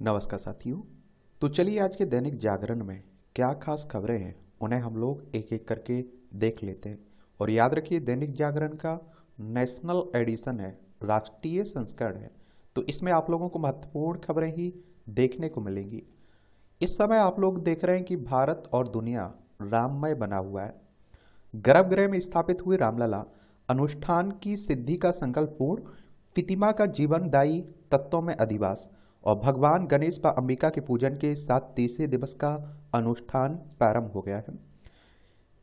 नमस्कार साथियों। तो चलिए आज के दैनिक जागरण में क्या खास खबरें हैं उन्हें हम लोग एक एक करके देख लेते हैं। और याद रखिए दैनिक जागरण का नेशनल एडिशन है, राष्ट्रीय संस्करण है, तो इसमें आप लोगों को महत्वपूर्ण खबरें ही देखने को मिलेंगी। इस समय आप लोग देख रहे हैं कि भारत और दुनिया राममय बना हुआ है। गर्भगृह में स्थापित हुए रामलला अनुष्ठान की सिद्धि का संकल्प पूर्ण, प्रतिमा का जीवनदायी तत्वों में अधिवास और भगवान गणेश व अंबिका के पूजन के साथ तीसरे दिवस का अनुष्ठान प्रारंभ हो गया है।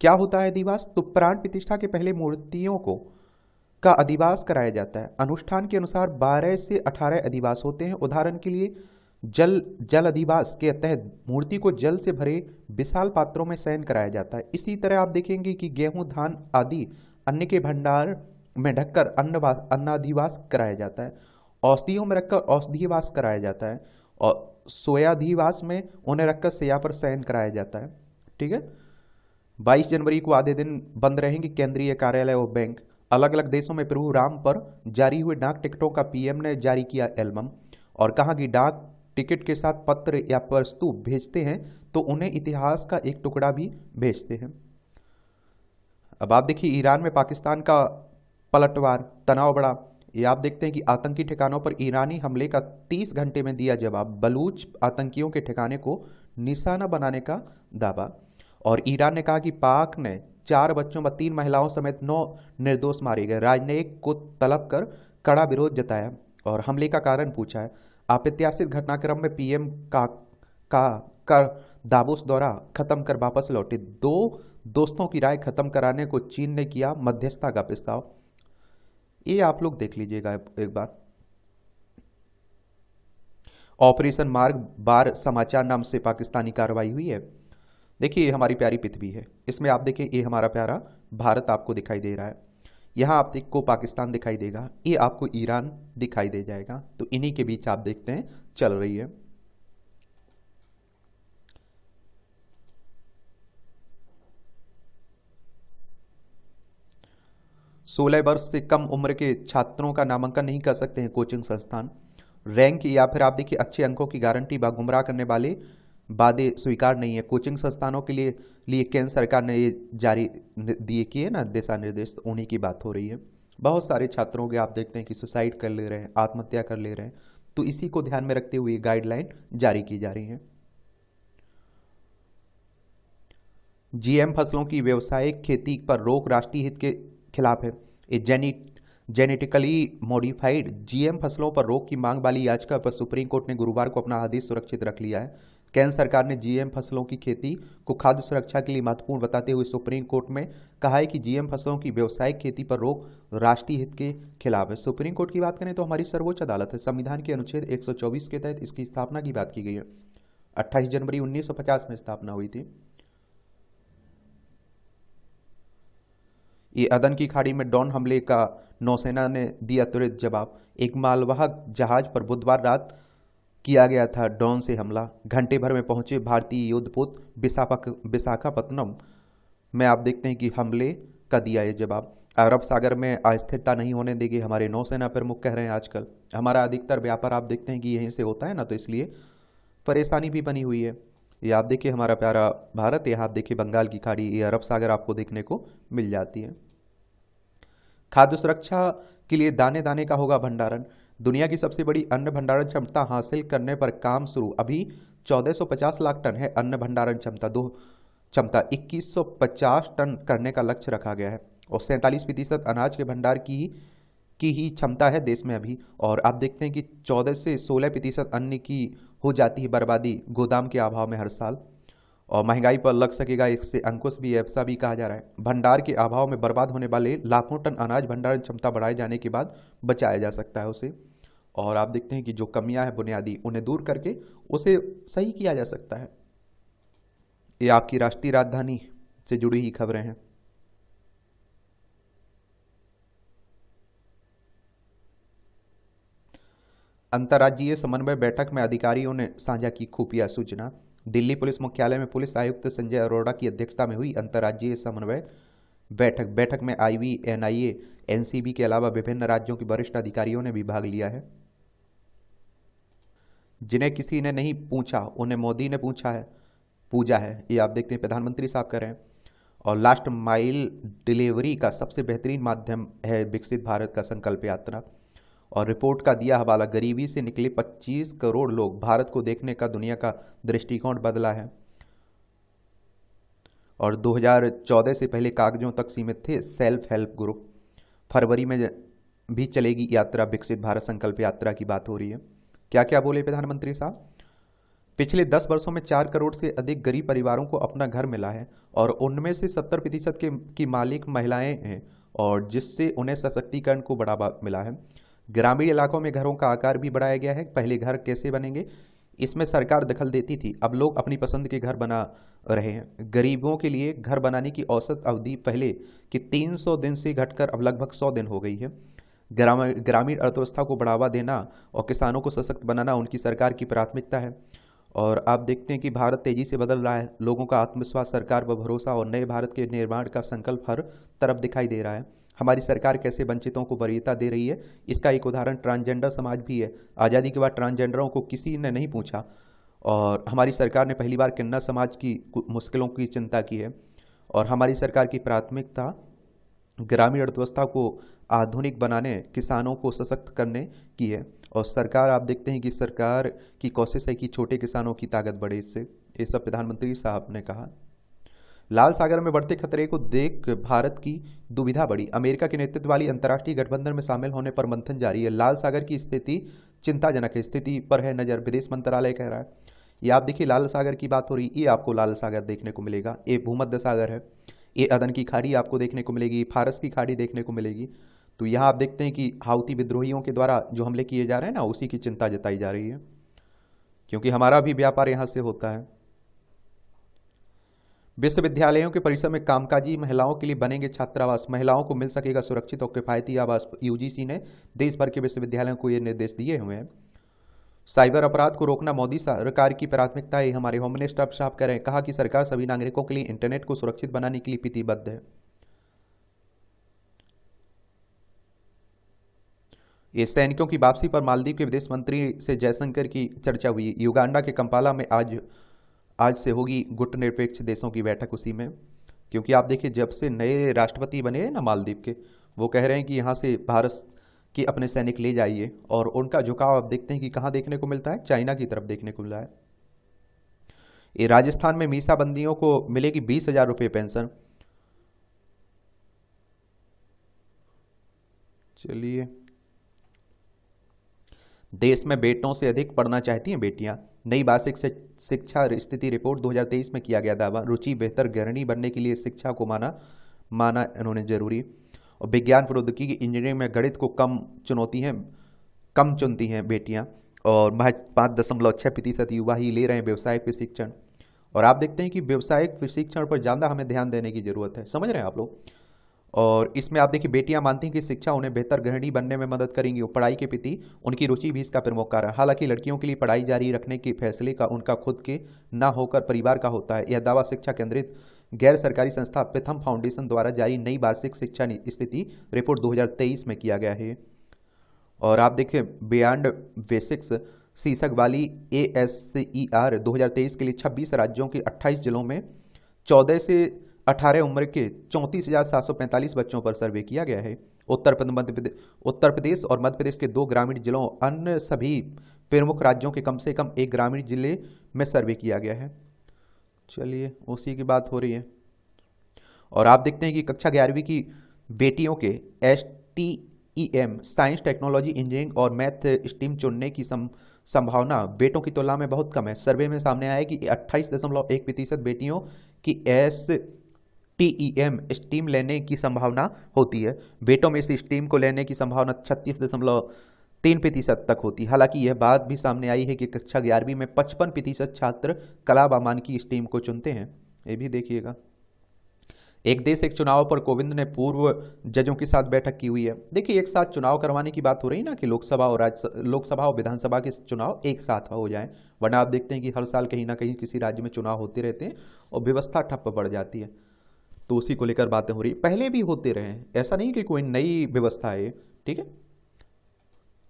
क्या होता है अधिवास? तो प्राण प्रतिष्ठा के पहले मूर्तियों को का अधिवास कराया जाता है। अनुष्ठान के अनुसार 12 से 18 अधिवास होते हैं। उदाहरण के लिए जल अधिवास के तहत मूर्ति को जल से भरे विशाल पात्रों में शयन कराया जाता है। इसी तरह आप देखेंगे कि गेहूं, धान आदि अन्न के भंडार में ढककर अन्नाधिवास कराया जाता है। औषधियों में रखकर औषधिवास कराया जाता है और सोयाधिवास में उन्हें रखकर शैया पर शयन कराया जाता है। ठीक है। 22 जनवरी को आधे दिन बंद रहेंगे केंद्रीय कार्यालय और बैंक। अलग अलग देशों में प्रभु राम पर जारी हुए डाक टिकटों का पीएम ने जारी किया एल्बम। और कहा कि डाक टिकट के साथ पत्र या वस्तु भेजते हैं तो उन्हें इतिहास का एक टुकड़ा भी भेजते हैं। अब आप देखिए ईरान में पाकिस्तान का पलटवार, तनाव बढ़ा। ये आप देखते हैं कि आतंकी ठिकानों पर ईरानी हमले का 30 घंटे में दिया जवाब। बलूच आतंकियों के ठिकाने को निशाना बनाने का दावा। और ईरान ने कहा कि पाक ने 4 बच्चों व 3 महिलाओं समेत 9 निर्दोष मारे गए। राजनयिक को तलब कर कड़ा विरोध जताया और हमले का कारण पूछा है। अप्रत्याशित घटनाक्रम में पीएम का कर दावोस दौरा खत्म कर वापस लौटे। 2 दोस्तों की राय खत्म कराने को चीन ने किया मध्यस्थता का प्रस्ताव। ये आप लोग देख लीजिएगा एक बार। ऑपरेशन मार्ग बार समाचार नाम से पाकिस्तानी कार्रवाई हुई है। देखिए ये हमारी प्यारी पृथ्वी है, इसमें आप देखिए ये हमारा प्यारा भारत आपको दिखाई दे रहा है। यहाँ आपको पाकिस्तान दिखाई देगा, ये आपको ईरान दिखाई दे जाएगा। तो इन्हीं के बीच आप देखते हैं चल रही है। सोलह वर्ष से कम उम्र के छात्रों का नामांकन नहीं कर सकते हैं कोचिंग संस्थान। रैंक या फिर आप देखिए अच्छे अंकों की गारंटी व गुमराह करने वाले वादे स्वीकार नहीं है। कोचिंग संस्थानों के लिए केंद्र सरकार ने ये जारी दिए किए ना दिशा निर्देश, तो उन्हीं की बात हो रही है। बहुत सारे छात्रों के आप देखते हैं कि सुसाइड कर ले रहे हैं, आत्महत्या कर ले रहे हैं। तो इसी को ध्यान में रखते हुए गाइडलाइन जारी की जा रही है। जीएम फसलों की व्यावसायिक खेती पर रोक राष्ट्रीय हित के खिलाफ है। जेनेटिकली मॉडिफाइड जीएम फसलों पर रोक की मांग वाली याचिका पर सुप्रीम कोर्ट ने गुरुवार को अपना आदेश सुरक्षित रख लिया है। केंद्र सरकार ने जीएम फसलों की खेती को खाद्य सुरक्षा के लिए महत्वपूर्ण बताते हुए सुप्रीम कोर्ट में कहा है कि जीएम फसलों की व्यावसायिक खेती पर रोक राष्ट्रीय हित के खिलाफ है। सुप्रीम कोर्ट की बात करें तो हमारी सर्वोच्च अदालत है। संविधान के अनुच्छेद 124 के तहत इसकी स्थापना की बात की गई है। 28 जनवरी 1950 में स्थापना हुई थी। ये अदन की खाड़ी में ड्रोन हमले का नौसेना ने दिया त्वरित जवाब। एक मालवाहक जहाज पर बुधवार रात किया गया था ड्रोन से हमला। घंटे भर में पहुंचे भारतीय युद्धपोत विशाखापत्तनम में आप देखते हैं कि हमले का दिया ये जवाब। अरब सागर में अस्थिरता नहीं होने देगी, हमारे नौसेना प्रमुख कह रहे हैं। आजकल हमारा अधिकतर व्यापार आप देखते हैं कि यहीं से होता है ना, तो इसलिए परेशानी भी बनी हुई है। ये आप देखिए हमारा प्यारा भारत, यहाँ आप देखिए बंगाल की खाड़ी, ये अरब सागर आपको देखने को मिल जाती है। खाद्य सुरक्षा के लिए दाने दाने का होगा भंडारण। दुनिया की सबसे बड़ी अन्न भंडारण क्षमता हासिल करने पर काम शुरू। अभी 1450 लाख टन है अन्न भंडारण क्षमता। 2150 टन करने का लक्ष्य रखा गया है। और 47% अनाज के भंडार की ही क्षमता है देश में अभी। और आप देखते हैं कि 14 से 16% अन्न की हो जाती है बर्बादी गोदाम के अभाव में हर साल। और महंगाई पर लग सकेगा इससे अंकुश भी, ऐसा भी कहा जा रहा है। भंडार के अभाव में बर्बाद होने वाले लाखों टन अनाज भंडारण क्षमता बढ़ाए जाने के बाद बचाया जा सकता है उसे। और आप देखते हैं कि जो कमियां हैं बुनियादी, उन्हें दूर करके उसे सही किया जा सकता है। ये आपकी राष्ट्रीय राजधानी से जुड़ी ही खबरें हैं। अंतर्राज्यीय समन्वय बैठक में अधिकारियों ने साझा की खुफिया सूचना। दिल्ली पुलिस मुख्यालय में पुलिस आयुक्त संजय अरोड़ा की अध्यक्षता में हुई अंतर्राज्यीय समन्वय बैठक में आईबी, एनआईए, एनसीबी के अलावा विभिन्न राज्यों के वरिष्ठ अधिकारियों ने भी भाग लिया है। जिन्हें किसी ने नहीं पूछा उन्हें मोदी ने पूजा है। ये आप देखते हैं प्रधानमंत्री साहब कर रहे हैं। और लास्ट माइल डिलीवरी का सबसे बेहतरीन माध्यम है विकसित भारत का संकल्प यात्रा। और रिपोर्ट का दिया हवाला, गरीबी से निकले 25 करोड़ लोग, भारत को देखने का दुनिया का दृष्टिकोण बदला है। और 2014 से पहले कागजों तक सीमित थे सेल्फ हेल्प ग्रुप। फरवरी में भी चलेगी यात्रा, विकसित भारत संकल्प यात्रा की बात हो रही है। क्या क्या बोले प्रधानमंत्री साहब? पिछले 10 वर्षों में 4 करोड़ से अधिक गरीब परिवारों को अपना घर मिला है और उनमें से 70% की मालिक महिलाएं हैं, और जिससे उन्हें सशक्तिकरण को बढ़ावा मिला है। ग्रामीण इलाकों में घरों का आकार भी बढ़ाया गया है। पहले घर कैसे बनेंगे, इसमें सरकार दखल देती थी, अब लोग अपनी पसंद के घर बना रहे हैं। गरीबों के लिए घर बनाने की औसत अवधि पहले कि 300 दिन से घटकर अब लगभग 100 दिन हो गई है। ग्रामीण अर्थव्यवस्था को बढ़ावा देना और किसानों को सशक्त बनाना उनकी सरकार की प्राथमिकता है। और आप देखते हैं कि भारत तेजी से बदल रहा है। लोगों का आत्मविश्वास, सरकार पर भरोसा और नए भारत के निर्माण का संकल्प हर तरफ दिखाई दे रहा है। हमारी सरकार कैसे वंचितों को वरीयता दे रही है, इसका एक उदाहरण ट्रांसजेंडर समाज भी है। आज़ादी के बाद ट्रांसजेंडरों को किसी ने नहीं पूछा, और हमारी सरकार ने पहली बार किन्नर समाज की मुश्किलों की चिंता की है। और हमारी सरकार की प्राथमिकता ग्रामीण अर्थव्यवस्था को आधुनिक बनाने, किसानों को सशक्त करने की है। और सरकार, आप देखते हैं कि सरकार की कोशिश है कि छोटे किसानों की ताकत बढ़े। इससे ये सब प्रधानमंत्री साहब ने कहा। लाल सागर में बढ़ते खतरे को देख भारत की दुविधा बढ़ी। अमेरिका के नेतृत्व वाली अंतर्राष्ट्रीय गठबंधन में शामिल होने पर मंथन जारी है। लाल सागर की स्थिति चिंताजनक है, स्थिति पर है नजर, विदेश मंत्रालय कह रहा है। ये आप देखिए, लाल सागर की बात हो रही, ये आपको लाल सागर देखने को मिलेगा। ये भूमध्य सागर है, ये अदन की खाड़ी आपको देखने को मिलेगी, फारस की खाड़ी देखने को मिलेगी। तो यहाँ आप देखते हैं कि हाउती विद्रोहियों के द्वारा जो हमले किए जा रहे हैं ना, उसी की चिंता जताई जा रही है, क्योंकि हमारा भी व्यापार यहाँ से होता है। विश्वविद्यालयों के परिसर में कामकाजी महिलाओं के लिए बनेंगे छात्रावास। महिलाओं को मिल सकेगा सुरक्षित और किफायती आवास। यूजीसी ने देश भर के विश्वविद्यालयों को ये निर्देश दिए हुए हैं। साइबर अपराध को रोकना मोदी सरकार की प्राथमिकता है, हमारे होम मिनिस्टर साहब कह रहे हैं। कहा कि सरकार सभी नागरिकों के लिए इंटरनेट को सुरक्षित बनाने के लिए प्रतिबद्ध है। ये सैनिकों की वापसी पर मालदीव के विदेश मंत्री से जयशंकर की चर्चा हुई। युगांडा के कंपाला में आज से होगी गुटनिरपेक्ष देशों की बैठक उसी में, क्योंकि आप देखिए जब से नए राष्ट्रपति बने हैं ना मालदीव के, वो कह रहे हैं कि यहाँ से भारत के अपने सैनिक ले जाइए। और उनका झुकाव आप देखते हैं कि कहाँ देखने को मिलता है, चाइना की तरफ देखने को मिला है। ये राजस्थान में मीसाबंदियों को मिलेगी 20,000 रुपये पेंशन। चलिए, देश में बेटों से अधिक पढ़ना चाहती हैं बेटियां। नई वार्षिक शिक्षा स्थिति रिपोर्ट 2023 में किया गया दावा। रुचि बेहतर गृहिणी बनने के लिए शिक्षा को माना इन्होंने जरूरी। और विज्ञान, प्रौद्योगिकी, इंजीनियरिंग में गणित को कम चुनती हैं बेटियां। और महज 5.6% युवा ही ले रहे हैं व्यवसायिक प्रशिक्षण। और आप देखते हैं कि व्यवसायिक प्रशिक्षण पर ज़्यादा हमें ध्यान देने की जरूरत है, समझ रहे हैं आप लोग। और इसमें आप देखिए, बेटियां मानती हैं कि शिक्षा उन्हें बेहतर गृहिणी बनने में मदद करेंगी, और पढ़ाई के प्रति उनकी रुचि भी इसका प्रमुख कारण। हालांकि लड़कियों के लिए पढ़ाई जारी रखने के फैसले का उनका खुद के ना होकर परिवार का होता है। यह दावा शिक्षा केंद्रित गैर सरकारी संस्था प्रथम फाउंडेशन द्वारा जारी नई वार्षिक शिक्षा स्थिति रिपोर्ट 2023 में किया गया है। और आप देखिए, बियॉन्ड बेसिक्स शीर्षक वाली ASCER 2023 के लिए 26 राज्यों के 28 जिलों में 14 से 18 उम्र के 34,745 बच्चों पर सर्वे किया गया है। उत्तर प्रदेश और मध्य प्रदेश के 2 ग्रामीण जिलों, अन्य सभी प्रमुख राज्यों के कम से कम 1 ग्रामीण जिले में सर्वे किया गया है। चलिए, उसी की बात हो रही है। और आप देखते हैं कि कक्षा 11वीं की बेटियों के STEM साइंस, टेक्नोलॉजी, इंजीनियरिंग और मैथ स्ट्रीम चुनने की संभावना बेटों की तुलना में बहुत कम है। सर्वे में सामने आया कि 28.1% बेटियों की STEM स्ट्रीम लेने की संभावना होती है। बेटों में इस स्ट्रीम को लेने की संभावना 36.3% तक होती है। हालांकि यह बात भी सामने आई है कि कक्षा 11वीं में 55% छात्र कला व मानकी स्ट्रीम को चुनते हैं। ये भी देखिएगा। एक देश एक चुनाव पर कोविंद ने पूर्व जजों के साथ बैठक की हुई है। देखिए, एक साथ चुनाव करवाने की बात हो रही है ना, कि लोकसभा और विधानसभा के चुनाव एक साथ हो जाएं। वरना आप देखते हैं कि हर साल कहीं ना कहीं किसी राज्य में चुनाव होते रहते हैं और व्यवस्था ठप्प पड़ जाती है। तो उसी को लेकर बातें हो रही, पहले भी होते रहे, ऐसा नहीं कि कोई नई व्यवस्था है, ठीक है।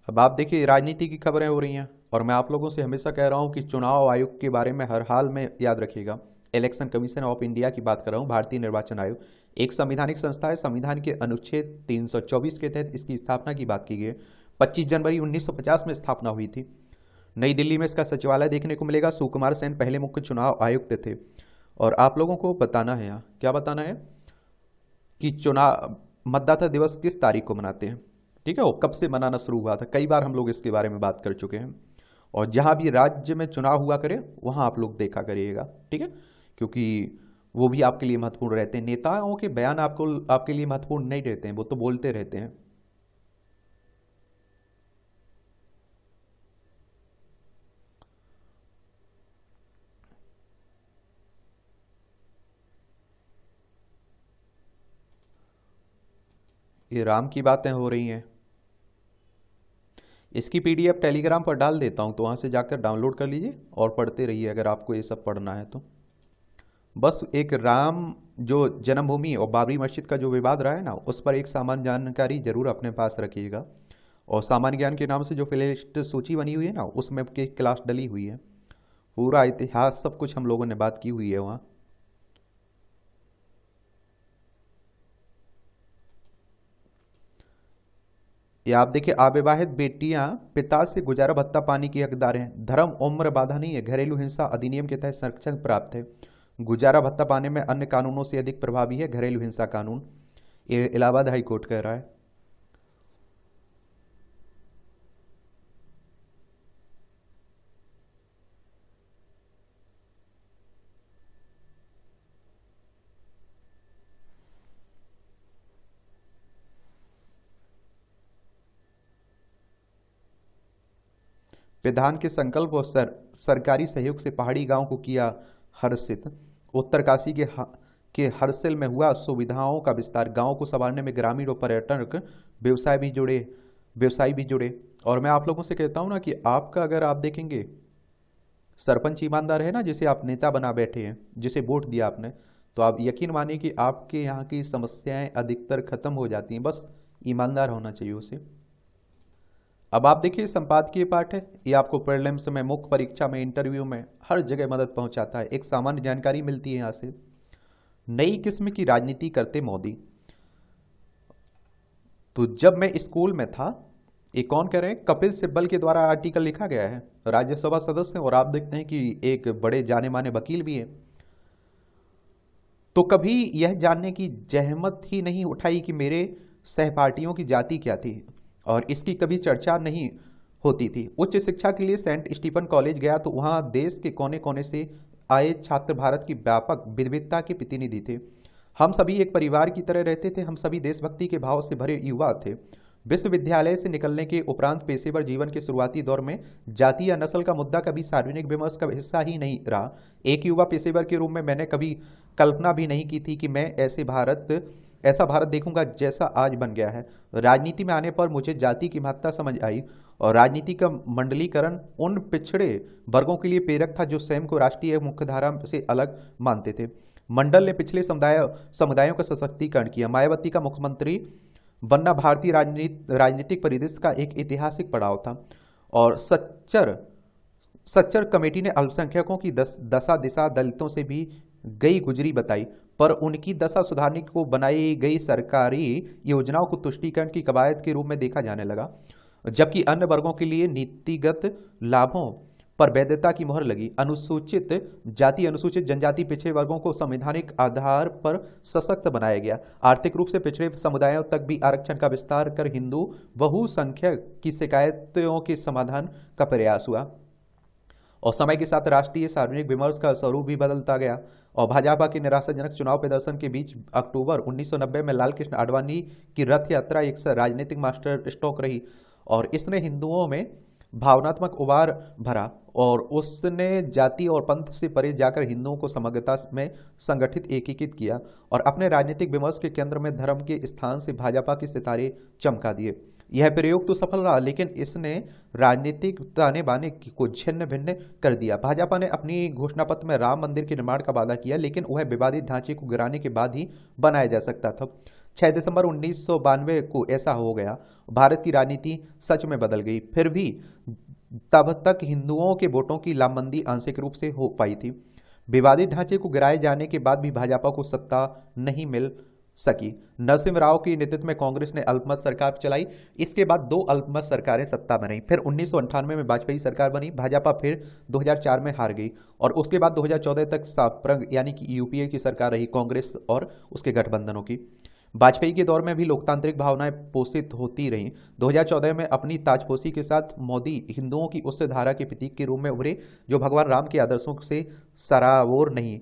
अब आप देखिए, राजनीति की खबरें हो रही हैं। और मैं आप लोगों से हमेशा कह रहा हूं कि चुनाव आयोग के बारे में हर हाल में याद रखिएगा। इलेक्शन कमीशन ऑफ इंडिया की बात कर रहा हूं, भारतीय निर्वाचन आयोग एक संवैधानिक संस्था है। संविधान के अनुच्छेद 324 के तहत इसकी स्थापना की बात की गई है। 25 जनवरी 1950 में स्थापना हुई थी। नई दिल्ली में इसका सचिवालय देखने को मिलेगा। सुकुमार सेन पहले मुख्य चुनाव आयुक्त थे। और आप लोगों को बताना है, यहाँ क्या बताना है कि चुनाव मतदाता दिवस किस तारीख को मनाते हैं, ठीक है, वो कब से मनाना शुरू हुआ था। कई बार हम लोग इसके बारे में बात कर चुके हैं। और जहां भी राज्य में चुनाव हुआ करे वहां आप लोग देखा करिएगा, ठीक है, क्योंकि वो भी आपके लिए महत्वपूर्ण रहते हैं। नेताओं के बयान आपके लिए महत्वपूर्ण नहीं रहते हैं, वो तो बोलते रहते हैं। ये राम की बातें हो रही हैं। इसकी पीडीएफ टेलीग्राम पर डाल देता हूं, तो वहां से जाकर डाउनलोड कर लीजिए और पढ़ते रहिए अगर आपको ये सब पढ़ना है तो। बस एक राम जो जन्मभूमि और बाबरी मस्जिद का जो विवाद रहा है ना, उस पर एक सामान्य जानकारी जरूर अपने पास रखिएगा। और सामान्य ज्ञान के नाम से जो प्लेलिस्ट सूची बनी हुई है ना, उसमें की क्लास डली हुई है। पूरा इतिहास सब कुछ हम लोगों ने बात की हुई है वहाँ। ये आप देखिए, अविवाहित बेटियां पिता से गुजारा भत्ता पाने की हकदार हैं। धर्म उम्र बाधा नहीं है। घरेलू हिंसा अधिनियम के तहत संरक्षण प्राप्त है। गुजारा भत्ता पाने में अन्य कानूनों से अधिक प्रभावी है घरेलू हिंसा कानून। ये इलाहाबाद हाई कोर्ट कह रहा है। विधान के संकल्प और सरकारी सहयोग से पहाड़ी गांव को किया हर्षित। उत्तरकाशी के हरसिल में हुआ सुविधाओं का विस्तार। गांव को संभालने में ग्रामीण और पर्यटन व्यवसाय भी जुड़े। और मैं आप लोगों से कहता हूं ना कि आपका अगर आप देखेंगे सरपंच ईमानदार है ना, जिसे आप नेता बना बैठे हैं, जिसे वोट दिया आपने, तो आप यकीन मानिए कि आपके यहाँ की समस्याएं अधिकतर खत्म हो जाती हैं। बस ईमानदार होना चाहिए उसे। अब आप देखिए, संपादकीय पाठ है, ये आपको प्रीलिम्स में, मुख्य परीक्षा में, इंटरव्यू में हर जगह मदद पहुंचाता है। एक सामान्य जानकारी मिलती है यहाँ से। नई किस्म की राजनीति करते मोदी। तो जब मैं स्कूल में था, ये कौन कह रहे हैं, कपिल सिब्बल के द्वारा आर्टिकल लिखा गया है। राज्यसभा सदस्य हैं और आप देखते हैं कि एक बड़े जाने माने वकील भी हैं। तो कभी यह जानने की जहमत ही नहीं उठाई कि मेरे सहपाठियों की जाति क्या थी, और इसकी कभी चर्चा नहीं होती थी। उच्च शिक्षा के लिए सेंट स्टीफन कॉलेज गया तो वहां देश के कोने कोने से आए छात्र भारत की व्यापक विविधता के प्रतिनिधि थे। हम सभी एक परिवार की तरह रहते थे। हम सभी देशभक्ति के भाव से भरे युवा थे। विश्वविद्यालय से निकलने के उपरांत पेशेवर जीवन के शुरुआती दौर में जाति या नस्ल का मुद्दा कभी सार्वजनिक विमर्श का हिस्सा ही नहीं रहा। एक युवा पेशेवर के रूप में मैंने कभी कल्पना भी नहीं की थी कि मैं ऐसा भारत देखूंगा जैसा आज बन गया है। राजनीति में आने पर मुझे जाति की महत्ता समझ आई और राजनीति का मंडलीकरण उन पिछड़े वर्गों के लिए प्रेरक था जो स्वयं को राष्ट्रीय मुख्यधारा से अलग मानते थे। मंडल ने पिछले समुदायों का सशक्तिकरण किया। मायावती का मुख्यमंत्री बनना भारतीय राजनीतिक परिदृश्य का एक ऐतिहासिक पड़ाव था। और सच्चर कमेटी ने अल्पसंख्यकों की दशा दिशा दलितों से भी गई गुजरी बताई, पर उनकी दशा सुधारने को बनाई गई सरकारी योजनाओं को तुष्टीकरण की कवायद के रूप में देखा जाने लगा, जबकि अन्य वर्गों के लिए नीतिगत लाभों पर वैधता की मुहर लगी। अनुसूचित जाति, अनुसूचित जनजाति, पिछड़े वर्गों को संवैधानिक आधार पर सशक्त बनाया गया। आर्थिक रूप से पिछड़े समुदायों तक भी आरक्षण का विस्तार कर हिंदू बहुसंख्यक की शिकायतों के समाधान का प्रयास हुआ। और समय के साथ राष्ट्रीय सार्वजनिक विमर्श का स्वरूप भी बदलता गया। और भाजपा के निराशाजनक चुनाव प्रदर्शन के बीच अक्टूबर 1990 में लाल कृष्ण आडवाणी की रथ यात्रा एक राजनीतिक मास्टर स्ट्रोक रही और इसने हिंदुओं में भावनात्मक उबार भरा और उसने जाति और पंथ से परे जाकर हिंदुओं को समग्रता में संगठित एकीकृत किया और अपने राजनीतिक विमर्श के केंद्र में धर्म के स्थान से भाजपा के सितारे चमका दिए। यह प्रयोग तो सफल रहा, लेकिन इसने राजनीतिक ताने बाने को छिन्न भिन्न कर दिया। भाजपा ने अपनी घोषणा पत्र में राम मंदिर के निर्माण का वादा किया, लेकिन वह विवादित ढांचे को गिराने के बाद ही बनाया जा सकता था। 6 दिसंबर 1992 को ऐसा हो गया। भारत की राजनीति सच में बदल गई। फिर भी तब तक हिंदुओं के वोटों की लामबंदी आंशिक रूप से हो पाई थी। विवादित ढांचे को गिराए जाने के बाद भी भाजपा को सत्ता नहीं मिल सकी। नरसिम्हा राव के नेतृत्व में कांग्रेस ने अल्पमत सरकार चलाई। इसके बाद दो अल्पमत सरकारें सत्ता में रहीं। फिर 1998 में वाजपेयी सरकार बनी। भाजपा फिर 2004 में हार गई और उसके बाद 2014 तक साप्रंग यानी कि यूपीए की सरकार रही, कांग्रेस और उसके गठबंधनों की। वाजपेयी के दौर में भी लोकतांत्रिक भावनाएं पोषित होती रहीं। 2014 में अपनी ताजपोशी के साथ मोदी हिंदुओं की उस धारा के प्रतीक के रूप में उभरे जो भगवान राम के आदर्शों से सराबोर नहीं।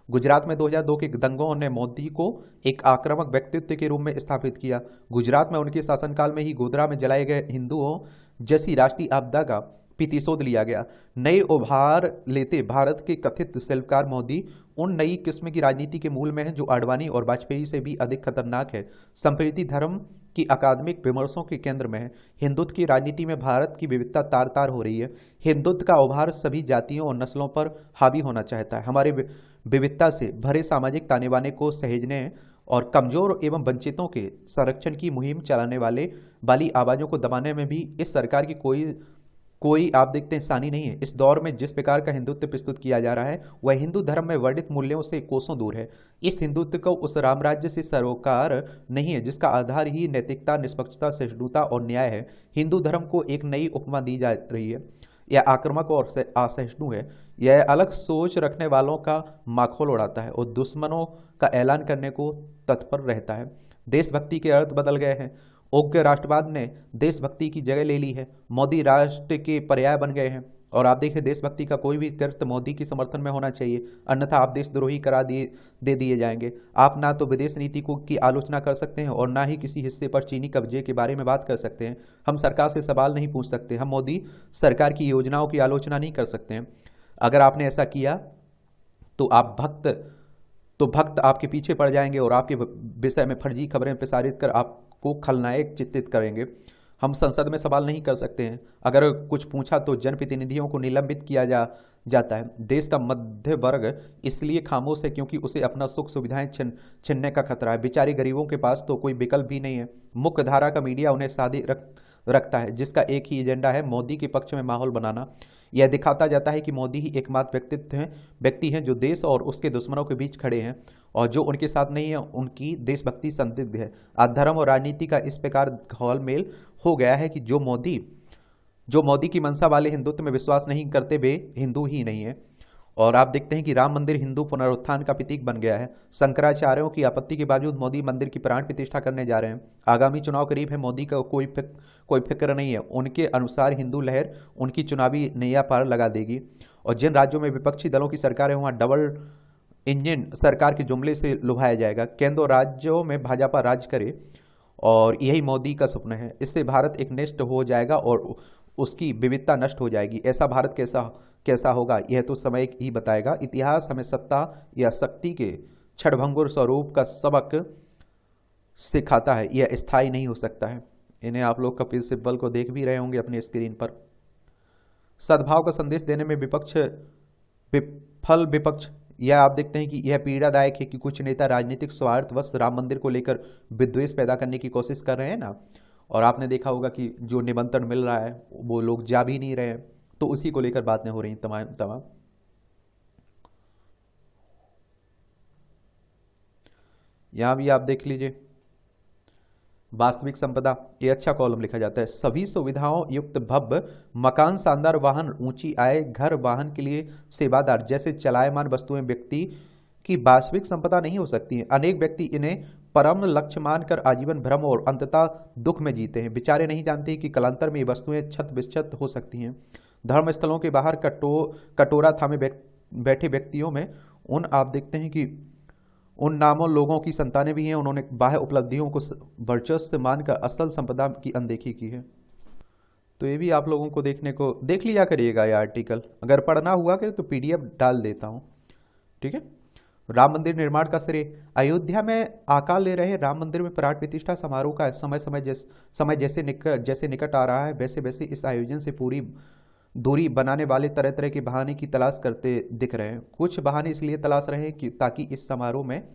गुजरात में 2002 के दंगों ने मोदी को एक आक्रामक व्यक्तित्व के रूप में स्थापित किया। गुजरात में उनके शासनकाल में ही गोधरा में जलाए गए हिंदुओं जैसी राष्ट्रीय आपदा का प्रतिशोध लिया गया। नए उभार लेते भारत के कथित शिल्पकार मोदी उन नई किस्म की राजनीति के मूल में है जो आडवाणी और वाजपेयी से भी अधिक खतरनाक है। संप्रीति धर्म की अकादमिक विमर्शों के केंद्र में है। हिंदुत्व की राजनीति में भारत की विविधता तार तार हो रही है। हिंदुत्व का उभार सभी जातियों और नस्लों पर हावी होना चाहता है। हमारे विविधता से भरे सामाजिक ताने बाने को सहेजने और कमजोर एवं वंचितों के संरक्षण की मुहिम चलाने वाली आवाजों को दबाने में भी इस सरकार की कोई आप देखते हैं सानी नहीं है। इस दौर में जिस प्रकार का हिंदुत्व प्रस्तुत किया जा रहा है वह हिंदू धर्म में वर्णित मूल्यों से कोसों दूर है। इस हिंदुत्व को उस रामराज्य से सरोकार नहीं है जिसका आधार ही नैतिकता, निष्पक्षता, सहिष्णुता और न्याय है। हिंदू धर्म को एक नई उपमा दी जा रही है। यह आक्रामक और असहिष्णु है। यह अलग सोच रखने वालों का माखौल उड़ाता है और दुश्मनों का ऐलान करने को तत्पर रहता है। देशभक्ति के अर्थ बदल गए हैं। उग्र राष्ट्रवाद ने देशभक्ति की जगह ले ली है। मोदी राष्ट्र के पर्याय बन गए हैं और आप देखिए देशभक्ति का कोई भी कृत्य मोदी के समर्थन में होना चाहिए, अन्यथा आप देशद्रोही दे दिए जाएंगे। आप ना तो विदेश नीति की आलोचना कर सकते हैं और ना ही किसी हिस्से पर चीनी कब्जे के बारे में बात कर सकते हैं। हम सरकार से सवाल नहीं पूछ सकते। हम मोदी सरकार की योजनाओं की आलोचना नहीं कर सकते हैं। अगर आपने ऐसा किया तो भक्त आपके पीछे पड़ जाएंगे और आपके विषय में फर्जी खबरें प्रसारित कर आपको खलनायक चित्रित करेंगे। हम संसद में सवाल नहीं कर सकते हैं। अगर कुछ पूछा तो जनप्रतिनिधियों को निलंबित किया जाता है। देश का मध्य वर्ग इसलिए खामोश है क्योंकि उसे अपना सुख सुविधाएं छीनने का खतरा है। बेचारे गरीबों के पास तो कोई विकल्प भी नहीं है। मुख्य धारा का मीडिया उन्हें साधे रखता है जिसका एक ही एजेंडा है, मोदी के पक्ष में माहौल बनाना। यह दिखाता जाता है कि मोदी ही एकमात्र व्यक्ति हैं जो देश और उसके दुश्मनों के बीच खड़े हैं और जो उनके साथ नहीं है उनकी देशभक्ति संदिग्ध है। अधर्म और राजनीति का इस प्रकार घोलमेल हो गया है कि जो मोदी की मंशा वाले हिंदुत्व में विश्वास नहीं करते वे हिंदू ही नहीं है। और आप देखते हैं कि राम मंदिर हिंदू पुनरुत्थान का प्रतीक बन गया है। शंकराचार्यों की आपत्ति के बावजूद मोदी मंदिर की प्राण प्रतिष्ठा करने जा रहे हैं। आगामी चुनाव करीब है, मोदी का कोई फिक्र नहीं है। उनके अनुसार हिंदू लहर उनकी चुनावी नैया पार लगा देगी और जिन राज्यों में विपक्षी दलों की सरकार है वहां डबल इंजन सरकार के जुमले से लुभाया जाएगा। केंद्र और राज्यों में भाजपा राज करे और यही मोदी का सपना है। इससे भारत एक नष्ट हो जाएगा और उसकी विविधता नष्ट हो जाएगी। ऐसा भारत कैसा होगा यह तो समय ही बताएगा। इतिहास हमें सत्ता या शक्ति के क्षणभंगुर स्वरूप का सबक सिखाता है। यह स्थायी नहीं हो सकता है। इन्हें आप लोग कपिल सिब्बल को देख भी रहे होंगे अपनी स्क्रीन पर। सद्भाव का संदेश देने में विपक्ष यह आप देखते हैं कि यह पीड़ादायक है कि कुछ नेता राजनीतिक स्वार्थवश राम मंदिर को लेकर विद्वेष पैदा करने की कोशिश कर रहे हैं ना। और आपने देखा होगा कि जो निमंत्रण मिल रहा है वो लोग जा भी नहीं रहे हैं, तो उसी को लेकर बातें हो रही तमाम। यहां भी आप देख लीजिए वास्तविक संपदा, ये अच्छा कॉलम लिखा जाता है। सभी सुविधाओं युक्त भव्य मकान, शानदार वाहन, ऊंची आय, घर, वाहन के लिए सेवादार जैसे चलायमान वस्तुएं व्यक्ति की वास्तविक संपदा नहीं हो सकती हैं। अनेक व्यक्ति इन्हें परम लक्ष्य मानकर आजीवन भ्रम और अंततः दुख में जीते हैं। बेचारे नहीं जानते कि कालांतर में ये वस्तुएं छत विक्षत हो सकती हैं। धर्म स्थलों के बाहर कटोरा थामे बैठे व्यक्तियों में आप देखते हैं कि उन नामों लोगों की संतानें भी हैं। उन्होंने बाह्य उपलब्धियों को वर्चस्व मानकर असल संपदा की अनदेखी की है। तो ये भी आप लोगों को देख लिया करिएगा। ये आर्टिकल अगर पढ़ना हुआ करे तो PDF डाल देता हूँ, ठीक है। राम मंदिर निर्माण का श्रेय अयोध्या में आकार ले रहे राम मंदिर में प्राण प्रतिष्ठा समारोह का समय जैसे निकट आ रहा है वैसे वैसे इस आयोजन से पूरी दूरी बनाने वाले तरह तरह के बहाने की तलाश करते दिख रहे हैं। कुछ बहाने इसलिए तलाश रहे हैं कि ताकि इस समारोह में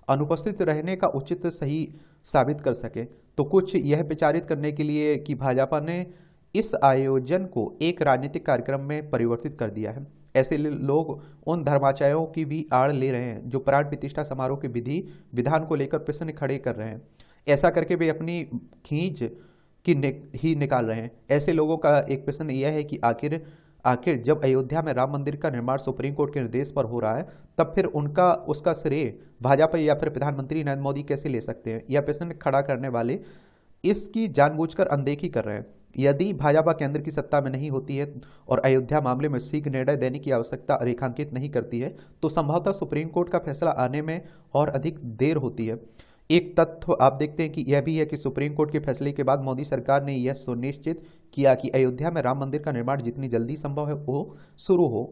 अनुपस्थित रहने का उचित सही साबित कर सके, तो कुछ यह विचारित करने के लिए कि भाजपा ने इस आयोजन को एक राजनीतिक कार्यक्रम में परिवर्तित कर दिया है। ऐसे लोग उन धर्माचार्यों की भी आड़ ले रहे हैं जो प्राण प्रतिष्ठा समारोह के विधि विधान को लेकर प्रश्न खड़े कर रहे हैं। ऐसा करके वे अपनी खींच ही निकाल रहे हैं। ऐसे लोगों का एक प्रश्न यह है कि आखिर जब अयोध्या में राम मंदिर का निर्माण सुप्रीम कोर्ट के निर्देश पर हो रहा है, तब फिर उसका श्रेय भाजपा या फिर प्रधानमंत्री नरेंद्र मोदी कैसे ले सकते हैं? यह प्रश्न खड़ा करने वाले इसकी जानबूझकर अनदेखी कर रहे हैं। यदि भाजपा केंद्र की सत्ता में नहीं होती है और अयोध्या मामले में शीघ्र निर्णय देने की आवश्यकता रेखांकित नहीं करती है, तो संभवतः सुप्रीम कोर्ट का फैसला आने में और अधिक देर होती है। एक तथ्य आप देखते हैं कि यह भी है कि सुप्रीम कोर्ट के फैसले के बाद मोदी सरकार ने यह सुनिश्चित किया कि अयोध्या में राम मंदिर का निर्माण जितनी जल्दी संभव है वो शुरू हो,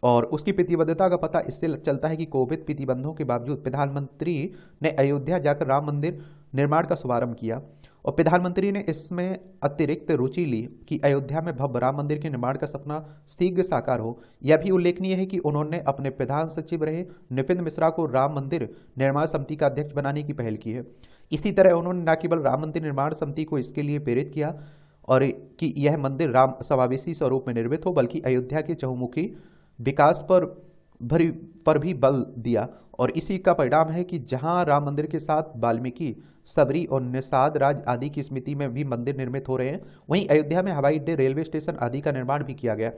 और उसकी प्रतिबद्धता का पता इससे चलता है कि कोविड प्रतिबंधों के बावजूद प्रधानमंत्री ने अयोध्या जाकर राम मंदिर निर्माण का शुभारंभ किया, और प्रधानमंत्री ने इसमें अतिरिक्त रुचि ली कि अयोध्या में भव्य राम मंदिर के निर्माण का सपना शीघ्र साकार हो। यह भी उल्लेखनीय है कि उन्होंने अपने प्रधान सचिव रहे नितिन मिश्रा को राम मंदिर निर्माण समिति का अध्यक्ष बनाने की पहल की है। इसी तरह उन्होंने न केवल राम मंदिर निर्माण समिति को इसके लिए प्रेरित किया और कि यह मंदिर राम समावेशी स्वरूप में निर्मित हो, बल्कि अयोध्या के चहुमुखी विकास पर भी बल दिया। और इसी का परिणाम है कि जहां राम मंदिर के साथ वाल्मीकि, सबरी और निषाद राज आदि की स्मृति में भी मंदिर निर्मित हो रहे हैं, वहीं अयोध्या में हवाई अड्डे, रेलवे स्टेशन आदि का निर्माण भी किया गया।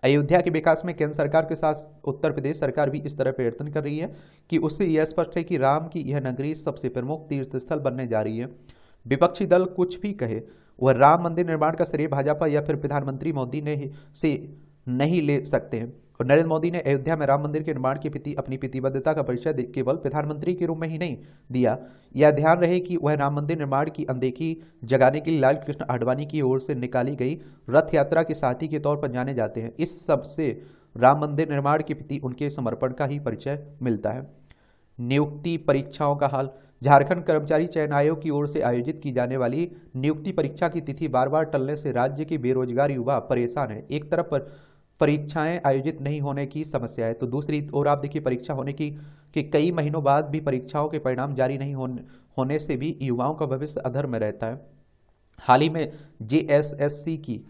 अयोध्या के विकास में केंद्र सरकार के साथ उत्तर प्रदेश सरकार भी इस तरह प्रयत्न कर रही है कि उससे यह स्पष्ट है कि राम की यह नगरी सबसे प्रमुख तीर्थ स्थल बनने जा रही है। विपक्षी दल कुछ भी कहे, वह राम मंदिर निर्माण का श्रेय भाजपा या फिर प्रधानमंत्री मोदी से नहीं ले सकते हैं। और नरेंद्र मोदी ने अयोध्या में राम मंदिर के निर्माण के प्रति अपनी प्रतिबद्धता का परिचय केवल प्रधानमंत्री के रूप में ही नहीं दिया। यह ध्यान रहे कि वह राम मंदिर निर्माण की अनदेखी जगाने के लिए लाल कृष्ण आडवाणी की ओर से निकाली गई रथ यात्रा के साथी के तौर पर जाने जाते हैं। इस सब से राम मंदिर निर्माण के प्रति उनके समर्पण का ही परिचय मिलता है। नियुक्ति परीक्षाओं का हाल। झारखंड कर्मचारी चयन आयोग की ओर से आयोजित की जाने वाली नियुक्ति परीक्षा की तिथि बार बार टलने से राज्य के बेरोजगार युवा परेशान है। एक तरफ पर परीक्षाएं आयोजित नहीं होने की समस्या है, तो दूसरी ओर आप देखिए परीक्षा होने की कई महीनों बाद भी परीक्षाओं के परिणाम जारी नहीं होने से भी युवाओं का भविष्य अधर में रहता है। हाल ही में JSSC की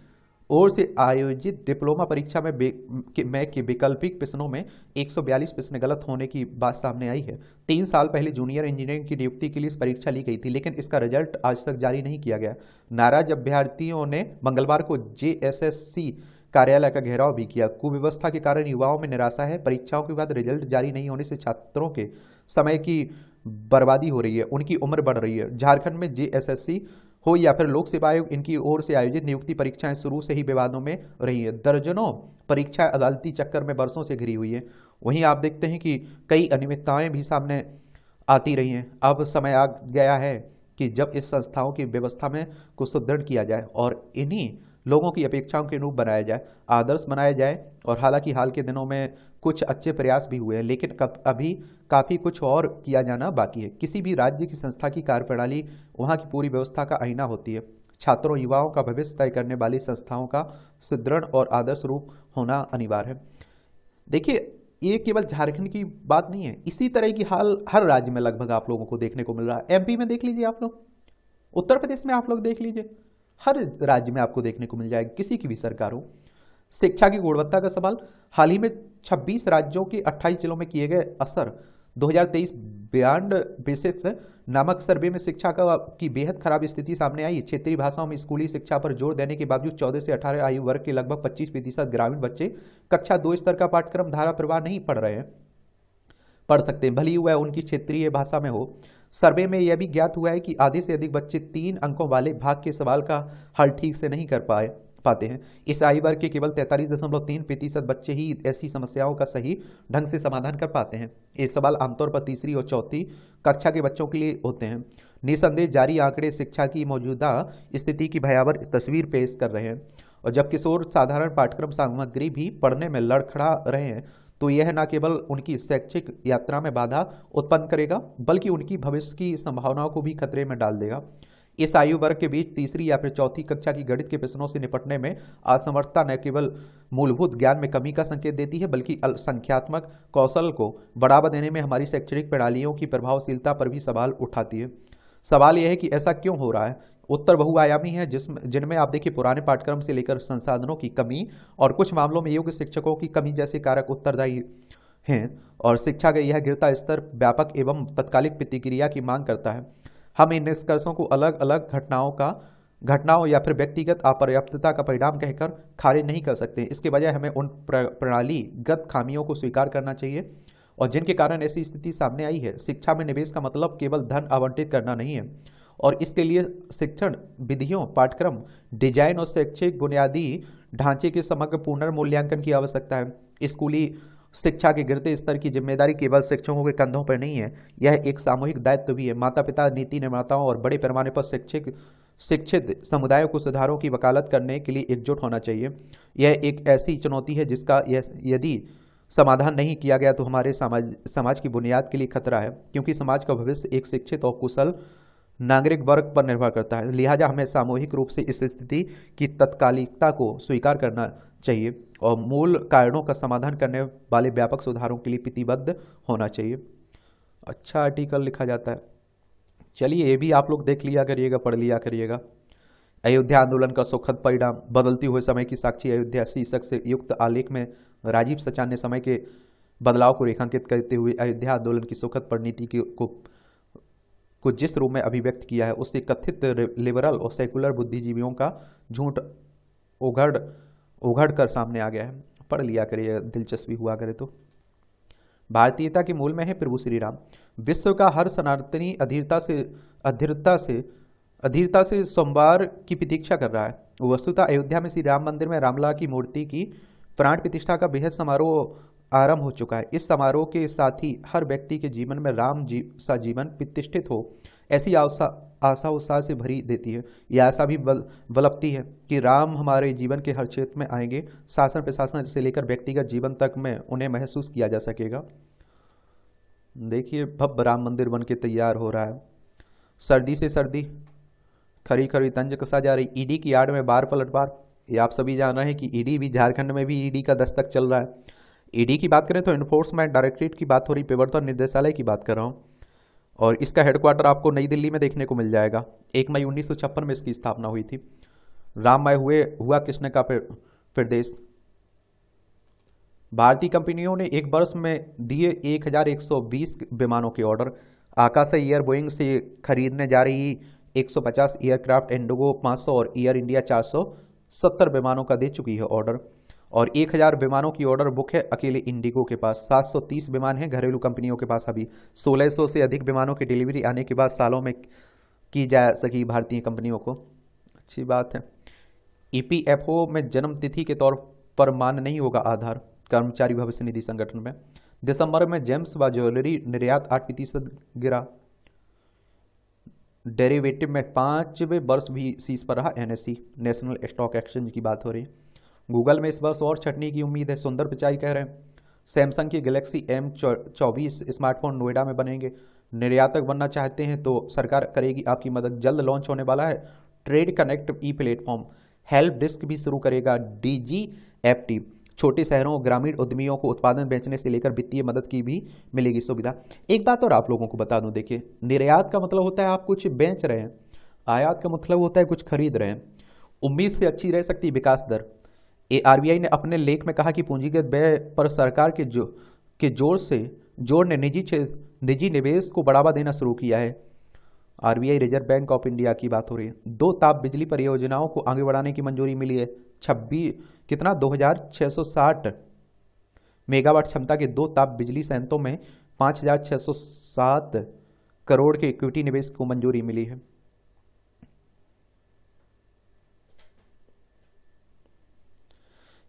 ओर से आयोजित डिप्लोमा परीक्षा में वैकल्पिक प्रश्नों में 142 प्रश्न गलत होने की बात सामने आई है। 3 साल पहले जूनियर इंजीनियरिंग की नियुक्ति के लिए इस परीक्षा ली गई थी, लेकिन इसका रिजल्ट आज तक जारी नहीं किया गया। नाराज अभ्यर्थियों ने मंगलवार को JSSC कार्यालय का घेराव भी किया। कुव्यवस्था के कारण युवाओं में निराशा है। परीक्षाओं के बाद रिजल्ट जारी नहीं होने से छात्रों के समय की बर्बादी हो रही है, उनकी उम्र बढ़ रही है। झारखंड में JSSC हो या फिर लोक सेवा आयोग, इनकी ओर से आयोजित नियुक्ति परीक्षाएं शुरू से ही विवादों में रही है। दर्जनों परीक्षाएं अदालती चक्कर में बरसों से घिरी हुई है। वहीं आप देखते हैं कि कई अनियमितताएं भी सामने आती रही हैं। अब समय आ गया है कि जब इस संस्थाओं की व्यवस्था में को सुदृढ़ किया जाए और इन्हीं लोगों की अपेक्षाओं के अनुरूप बनाया जाए, आदर्श बनाया जाए। और हालांकि हाल के दिनों में कुछ अच्छे प्रयास भी हुए हैं, लेकिन अभी काफ़ी कुछ और किया जाना बाकी है। किसी भी राज्य की संस्था की कार्यप्रणाली वहाँ की पूरी व्यवस्था का आईना होती है। छात्रों युवाओं का भविष्य तय करने वाली संस्थाओं का सुदृढ़ और आदर्श रूप होना अनिवार्य है। देखिए, ये केवल झारखंड की बात नहीं है, इसी तरह की हाल हर राज्य में लगभग आप लोगों को देखने को मिल रहा है। MP में देख लीजिए आप लोग, उत्तर प्रदेश में आप लोग देख लीजिए, हर राज्य में आपको देखने को मिल जाएगा, किसी की भी सरकार हो। शिक्षा की गुणवत्ता का सवाल। हाल ही में 26 राज्यों के 28 जिलों में किए गए असर 2023 बियॉन्ड बेसिक्स नामक सर्वे में शिक्षा की बेहद खराब स्थिति सामने आई। क्षेत्रीय भाषाओं में स्कूली शिक्षा पर जोर देने के बावजूद 14 से 18 आयु वर्ग के लगभग 25% ग्रामीण बच्चे कक्षा 2 स्तर का पाठ्यक्रम धारा प्रवाह नहीं पढ़ सकते, भले ही वह उनकी क्षेत्रीय भाषा में हो। सर्वे में यह भी ज्ञात हुआ है कि आधे से अधिक बच्चे 3 अंकों वाले भाग के सवाल का हल ठीक से नहीं कर पाते हैं। इस आयु वर्ग के केवल 43.3% बच्चे ही ऐसी समस्याओं का सही ढंग से समाधान कर पाते हैं। ये सवाल आमतौर पर तीसरी और चौथी कक्षा के बच्चों के लिए होते हैं। निसंदेह जारी आंकड़े शिक्षा की मौजूदा स्थिति की भयावह तस्वीर पेश कर रहे हैं। और जब किशोर साधारण पाठ्यक्रम सामग्री भी पढ़ने में लड़खड़ा रहे हैं, तो यह न केवल उनकी शैक्षिक यात्रा में बाधा उत्पन्न करेगा, बल्कि उनकी भविष्य की संभावनाओं को भी खतरे में डाल देगा। इस आयु वर्ग के बीच तीसरी या फिर चौथी कक्षा की गणित के प्रश्नों से निपटने में असमर्थता न केवल मूलभूत ज्ञान में कमी का संकेत देती है, बल्कि संख्यात्मक कौशल को बढ़ावा देने में हमारी शैक्षणिक प्रणालियों की प्रभावशीलता पर भी सवाल उठाती है। सवाल यह है कि ऐसा क्यों हो रहा है। उत्तर बहुआयामी है, जिनमें आप देखिए पुराने पाठ्यक्रम से लेकर संसाधनों की कमी और कुछ मामलों में योग्य शिक्षकों की कमी जैसे कारक उत्तरदायी हैं। और शिक्षा का यह गिरता स्तर व्यापक एवं तत्कालिक प्रतिक्रिया की मांग करता है। हम इन निष्कर्षों को अलग अलग घटनाओं या फिर व्यक्तिगत अपर्याप्तता का परिणाम कहकर खारिज नहीं कर सकते। इसके बजाय हमें उन प्रणालीगत खामियों को स्वीकार करना चाहिए और जिनके कारण ऐसी स्थिति सामने आई है। शिक्षा में निवेश का मतलब केवल धन आवंटित करना नहीं है, और इसके लिए शिक्षण विधियों, पाठ्यक्रम डिजाइन और शैक्षिक बुनियादी ढांचे के समग्र पुनर्मूल्यांकन की आवश्यकता है। स्कूली शिक्षा के गिरते स्तर की जिम्मेदारी केवल शिक्षकों के कंधों पर नहीं है, यह एक सामूहिक दायित्व भी है। माता पिता, नीति निर्माताओं और बड़े पैमाने पर शिक्षित समुदायों को सुधारों की वकालत करने के लिए एकजुट होना चाहिए। यह एक ऐसी चुनौती है जिसका यदि समाधान नहीं किया गया तो हमारे समाज की बुनियाद के लिए खतरा है, क्योंकि समाज का भविष्य एक शिक्षित और कुशल नागरिक वर्ग पर निर्भर करता है। लिहाजा हमें सामूहिक रूप से इस स्थिति की तत्कालिकता को स्वीकार करना चाहिए और मूल कारणों का समाधान करने वाले व्यापक सुधारों के लिए प्रतिबद्ध होना चाहिए। अच्छा आर्टिकल लिखा जाता है। चलिए ये भी आप लोग देख लिया करिएगा, पढ़ लिया करिएगा। अयोध्या आंदोलन का सुखद परिणाम, बदलती हुए समय की साक्षी अयोध्या शीर्षक से युक्त आलेख में राजीव सचान ने समय के बदलाव को रेखांकित करते हुए अयोध्या आंदोलन की सुखद परिणति को जिस रूप में अभिव्यक्त किया है, उससे कथित लिबरल और सेकुलर बुद्धिजीवियों का झूठ उघड़ कर सामने आ गया है। पढ़ लिया करिए, दिलचस्पी हुआ करे तो। भारतीयता के मूल में है प्रभु श्री राम। विश्व का हर सनातनी अधीरता से सोमवार की प्रतीक्षा कर रहा है। वस्तुतः अयोध्या में श्री राम मंदिर में रामलला की मूर्ति की प्राण प्रतिष्ठा का बेहद समारोह आरंभ हो चुका है। इस समारोह के साथ ही हर व्यक्ति के जीवन में राम सा जीवन प्रतिष्ठित हो, ऐसी आशा उत्साह से भरी देती है। यह आशा भी बलपती है कि राम हमारे जीवन के हर क्षेत्र में आएंगे। शासन प्रशासन से लेकर व्यक्तिगत जीवन तक में उन्हें महसूस किया जा सकेगा। देखिए भव्य राम मंदिर बन के तैयार हो रहा है। सर्दी से सर्दी, खरी खरी तंज कसा जा रही। ईडी की आड़ में बार पलटवार। ये आप सभी जान रहे हैं कि ईडी भी, झारखंड में भी ईडी का दस्तक चल रहा है। ईडी की बात करें तो इन्फोर्समेंट डायरेक्टरेट की बात हो रही, प्रवर्तन निदेशालय की बात कर रहा हूँ, और इसका हेडक्वार्टर आपको नई दिल्ली में देखने को मिल जाएगा। 1 मई 1956 में इसकी स्थापना हुई थी। राममय हुआ कृष्ण का प्रदेश। भारतीय कंपनियों ने एक वर्ष में दिए 1120 विमानों के ऑर्डर। आकाश एयर बोइंग से खरीदने जा रही 150 एयरक्राफ्ट, इंडिगो 500 और एयर इंडिया 470 विमानों का दे चुकी है ऑर्डर, और 1000 विमानों की ऑर्डर बुक है अकेले इंडिगो के पास। 730 विमान हैं घरेलू कंपनियों के पास। अभी 1600 से अधिक विमानों की डिलीवरी आने के बाद सालों में की जा सकी भारतीय कंपनियों को। अच्छी बात है। ईपीएफओ में जन्म तिथि के तौर पर मान्य नहीं होगा आधार, कर्मचारी भविष्य निधि संगठन में। दिसंबर में जेम्स व ज्वेलरी निर्यात 8% गिरा। डेरिवेटिव में 5वें वर्ष भी शीर्ष पर रहा एनएसई, नेशनल स्टॉक एक्सचेंज की बात हो रही है। गूगल में इस वर्ष और छटने की उम्मीद है, सुंदर पिचाई कह रहे हैं। सैमसंग की गैलेक्सी M24 स्मार्टफोन नोएडा में बनेंगे। निर्यातक बनना चाहते हैं तो सरकार करेगी आपकी मदद। जल्द लॉन्च होने वाला है ट्रेड कनेक्ट ई प्लेटफॉर्म। हेल्प डेस्क भी शुरू करेगा DGFT। छोटे शहरों और ग्रामीण उद्यमियों को उत्पादन बेचने से लेकर वित्तीय मदद की भी मिलेगी सुविधा। एक बात और आप लोगों को बता दूं, देखिए निर्यात का मतलब होता है आप कुछ बेच रहे हैं, आयात का मतलब होता है कुछ खरीद रहे हैं। उम्मीद से अच्छी रह सकती विकास दर। आरबीआई ने अपने लेख में कहा कि पूंजीगत व्यय पर सरकार के जोर ने निजी निवेश को बढ़ावा देना शुरू किया है। RBI reserve bank of India की बात हो रही है। 2 ताप बिजली परियोजनाओं को आगे बढ़ाने की मंजूरी मिली है। 2660 मेगावाट क्षमता के 2 ताप बिजली संयंत्रों में 5607 करोड़ के इक्विटी निवेश को मंजूरी मिली है।